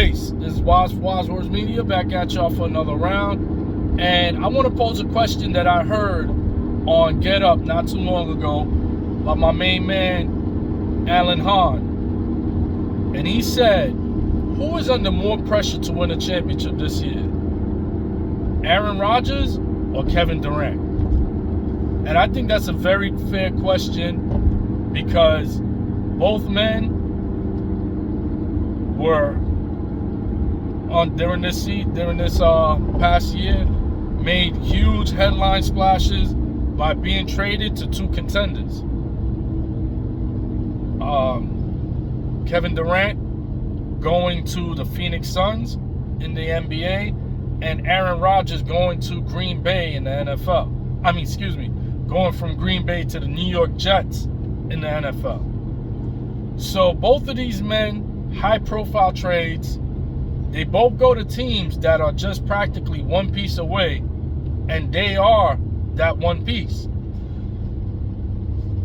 Peace. This is Wise Words Media back at y'all for another round. And I want to pose a question that I heard on Get Up not too long ago by my main man, Alan Hahn. And he said, who is under more pressure to win a championship this year? Aaron Rodgers or Kevin Durant? And I think that's a very fair question because both men were during this past year made huge headline splashes by being traded to two contenders. Kevin Durant going to the Phoenix Suns in the NBA, and Aaron Rodgers going to Green Bay in the NFL. Going from Green Bay to the New York Jets in the NFL. So both of these men, high-profile trades. They both go to teams that are just practically one piece away, and they are that one piece.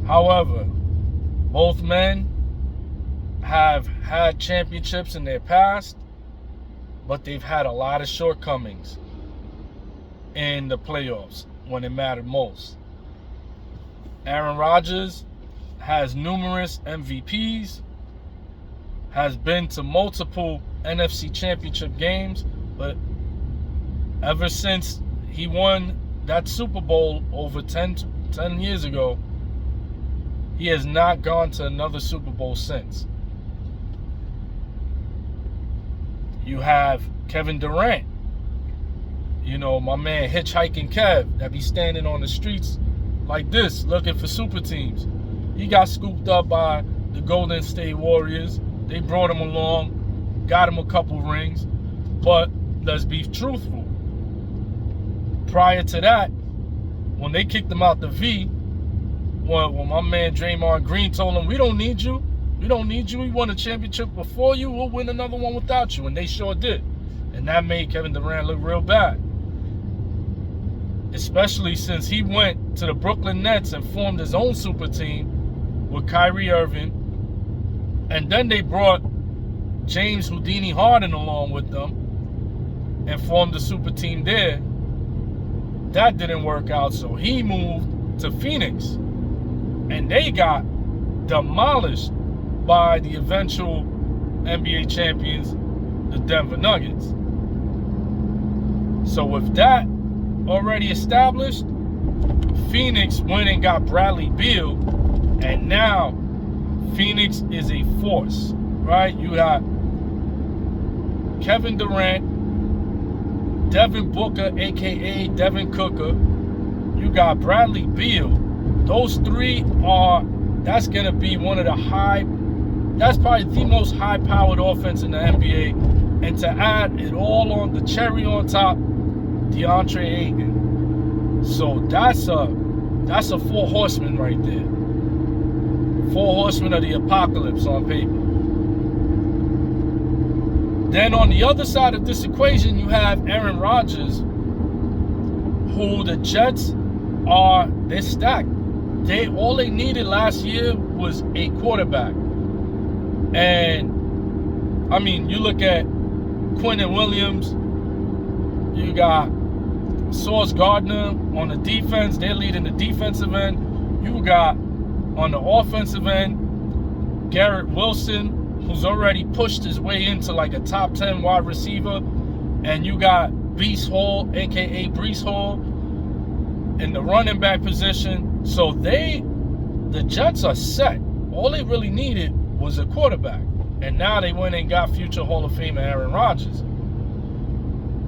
However, both men have had championships in their past, but they've had a lot of shortcomings in the playoffs when it mattered most. Aaron Rodgers has numerous MVPs, has been to multiple NFC championship games, but ever since he won that Super Bowl over 10 years ago, he has not gone to another Super Bowl since. You have Kevin Durant, my man Hitchhiking Kev, that be standing on the streets like this looking for super teams. He got scooped up by the Golden State Warriors. They brought him along, got him a couple rings, but let's be truthful. Prior to that, when they kicked him out the V, when my man Draymond Green told him, we don't need you, we won a championship before you, we'll win another one without you, and they sure did. And that made Kevin Durant look real bad. Especially since he went to the Brooklyn Nets and formed his own super team with Kyrie Irving, and then they brought James Houdini Harden along with them and formed a super team there. That didn't work out, so he moved to Phoenix. And they got demolished by the eventual NBA champions, the Denver Nuggets. So with that already established, Phoenix went and got Bradley Beal, and now Phoenix is a force, right? You got Kevin Durant, Devin Booker, a.k.a. Devin Cooker. You got Bradley Beal. Those three that's going to be that's probably the most high-powered offense in the NBA. And to add it all on, the cherry on top, DeAndre Ayton. So that's a four horsemen right there. Four horsemen of the apocalypse on paper. Then on the other side of this equation, you have Aaron Rodgers, who the Jets they're stacked. All they needed last year was a quarterback. And you look at Quinnen Williams, you got Sauce Gardner on the defense, they're leading the defensive end. You got on the offensive end, Garrett Wilson, who's already pushed his way into like a top 10 wide receiver. And you got Beast Hall, a.k.a. Breece Hall, in the running back position. So the Jets are set. All they really needed was a quarterback. And now they went and got future Hall of Famer Aaron Rodgers.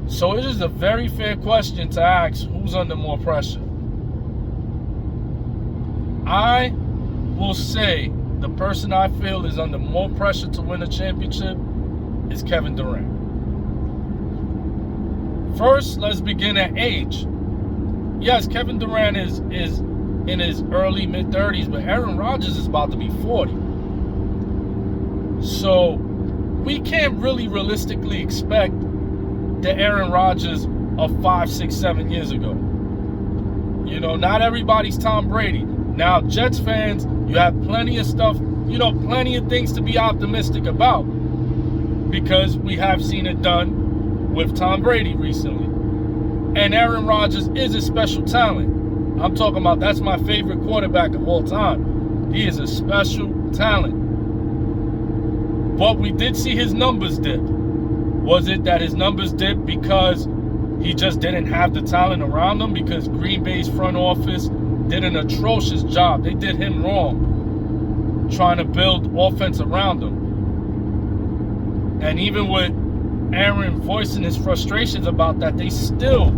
So it is a very fair question to ask, who's under more pressure? I will say the person I feel is under more pressure to win a championship is Kevin Durant. First, let's begin at age. Yes, Kevin Durant is in his early mid-30s, but Aaron Rodgers is about to be 40. So we can't really realistically expect the Aaron Rodgers of 5, 6, 7 years ago. Not everybody's Tom Brady. Now, Jets fans, you have plenty of stuff, plenty of things to be optimistic about. because we have seen it done with Tom Brady recently. And Aaron Rodgers is a special talent. I'm talking about, that's my favorite quarterback of all time. He is a special talent. But we did see his numbers dip. Was it that his numbers dipped because he just didn't have the talent around him? Because Green Bay's front office did an atrocious job. They did him wrong trying to build offense around him. And even with Aaron voicing his frustrations about that, they still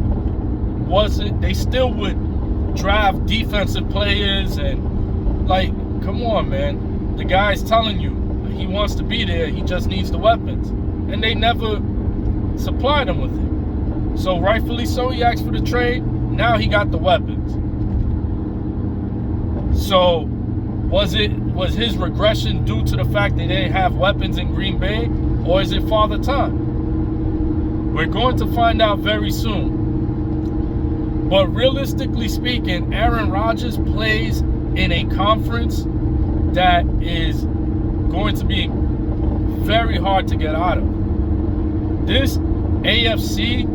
would draft defensive players. And like, come on, man. The guy's telling you he wants to be there. He just needs the weapons. And they never supplied him with it. So rightfully so, he asked for the trade. Now he got the weapons. So was his regression due to the fact they didn't have weapons in Green Bay? Or is it Father Time? We're going to find out very soon. But realistically speaking, Aaron Rodgers plays in a conference that is going to be very hard to get out of. This AFC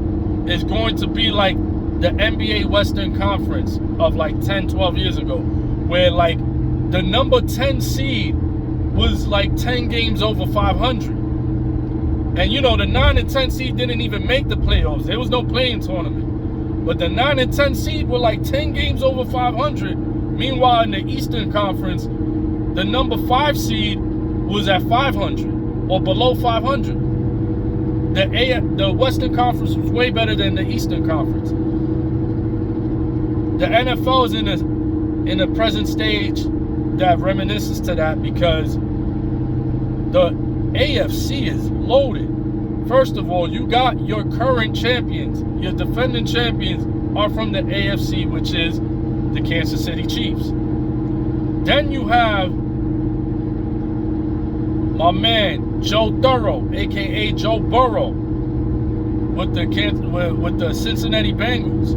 is going to be like the NBA Western Conference of like 10, 12 years ago, where like the number 10 seed was like 10 games over 500. And you know, the 9 and 10 seed didn't even make the playoffs. There was no play-in tournament. But the 9 and 10 seed were like 10 games over 500. Meanwhile, in the Eastern Conference, the number 5 seed was at 500 or below 500. The Western Conference was way better than the Eastern Conference. The NFL is in a present stage that reminisces to that, because the AFC is loaded. First of all, you got your current champions. Your defending champions are from the AFC, which is the Kansas City Chiefs. Then you have my man Joe Burrow, aka Joe Burrow, with the Cincinnati Bengals.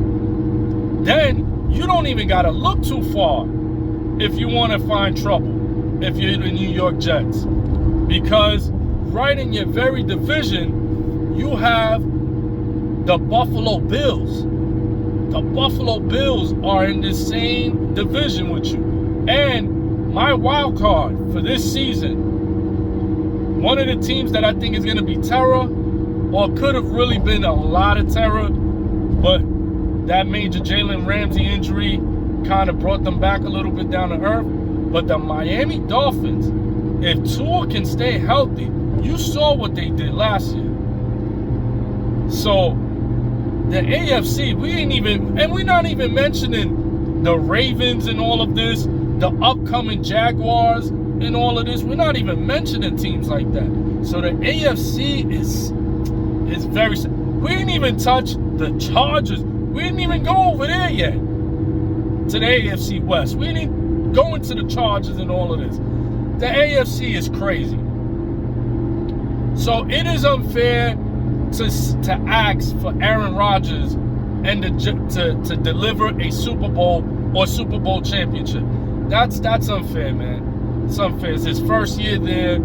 Then you don't even gotta look too far if you want to find trouble if you're the New York Jets, because right in your very division you have the Buffalo Bills. The Buffalo Bills are in the same division with you. And my wild card for this season, one of the teams that I think is going to be terror, or could have really been a lot of terror, but that major Jalen Ramsey injury kind of brought them back a little bit down to earth. But the Miami Dolphins, if Tua can stay healthy, you saw what they did last year. So the AFC, we're not even mentioning the Ravens and all of this, the upcoming Jaguars and all of this. We're not even mentioning teams like that. So the AFC is very. We didn't even touch the Chargers. We didn't even go over there yet to the AFC West. We didn't go into the Chargers and all of this. The AFC is crazy. So it is unfair to ask for Aaron Rodgers and to deliver a Super Bowl or Super Bowl championship. That's unfair, man. It's unfair. It's his first year there.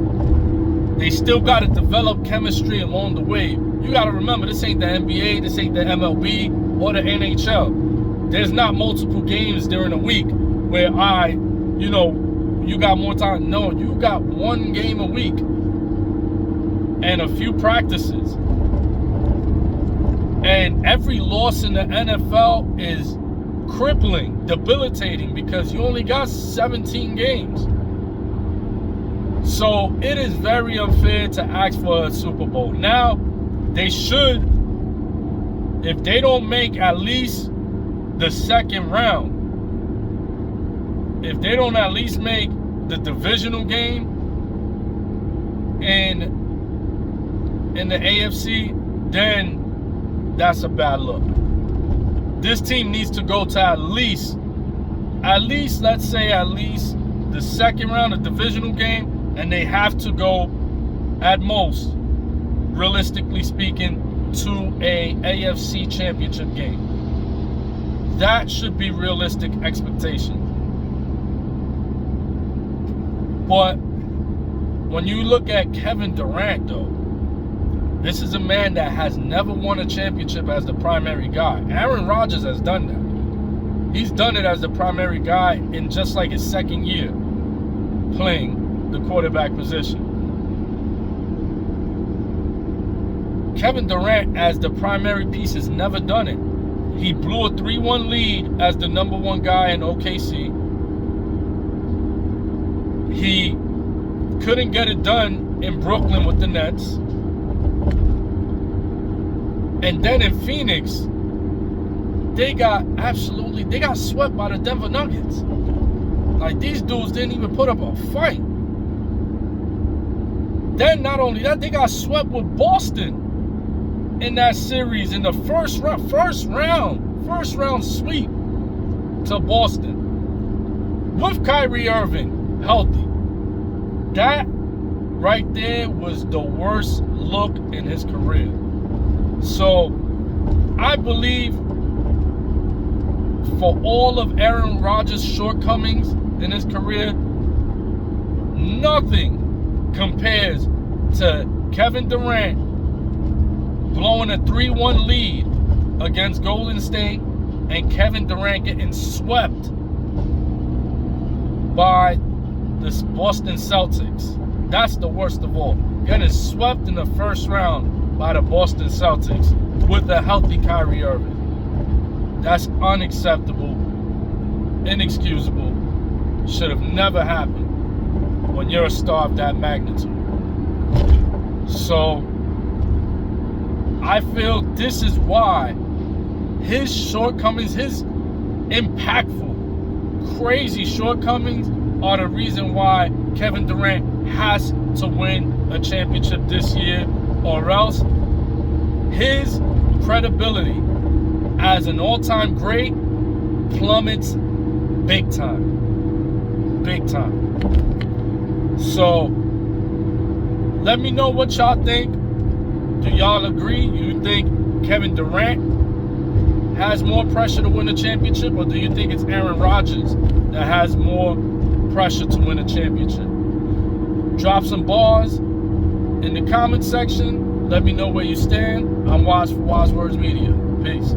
They still got to develop chemistry along the way. You got to remember, this ain't the NBA, this ain't the MLB or the NHL. There's not multiple games during a week where you got more time. No, you got one game a week and a few practices. And every loss in the NFL is crippling, debilitating, because you only got 17 games. So it is very unfair to ask for a Super Bowl. Now, they should, if they don't make at least the second round, if they don't at least make the divisional game in the AFC, then that's a bad look. This team needs to go to at least the second round of divisional game, and they have to go at most, realistically speaking, to a AFC championship game. That should be realistic expectations. But when you look at Kevin Durant, though, This is a man that has never won a championship as the primary guy. Aaron Rodgers has done that. He's done it as the primary guy in just like his second year playing the quarterback position. Kevin Durant as the primary piece has never done it. He blew a 3-1 lead as the number one guy in OKC. He couldn't get it done in Brooklyn with the Nets. And then in Phoenix, they got swept by the Denver Nuggets. Like, these dudes didn't even put up a fight. Then not only that, they got swept with Boston in that series in the first round sweep to Boston with Kyrie Irving healthy. That right there was the worst look in his career. So I believe for all of Aaron Rodgers' shortcomings in his career, nothing compares to Kevin Durant blowing a 3-1 lead against Golden State and Kevin Durant getting swept by the Boston Celtics. That's the worst of all. Getting swept in the first round by the Boston Celtics with a healthy Kyrie Irving. That's unacceptable, inexcusable, should have never happened when you're a star of that magnitude. So I feel this is why his shortcomings, his impactful, crazy shortcomings are the reason why Kevin Durant has to win a championship this year, or else his credibility as an all-time great plummets big time. Big time. So let me know what y'all think. Do y'all agree? You think Kevin Durant has more pressure to win a championship, or do you think it's Aaron Rodgers that has more pressure to win a championship? Drop some bars in the comment section. Let me know where you stand. I'm Waz for Waz Words Media. Peace.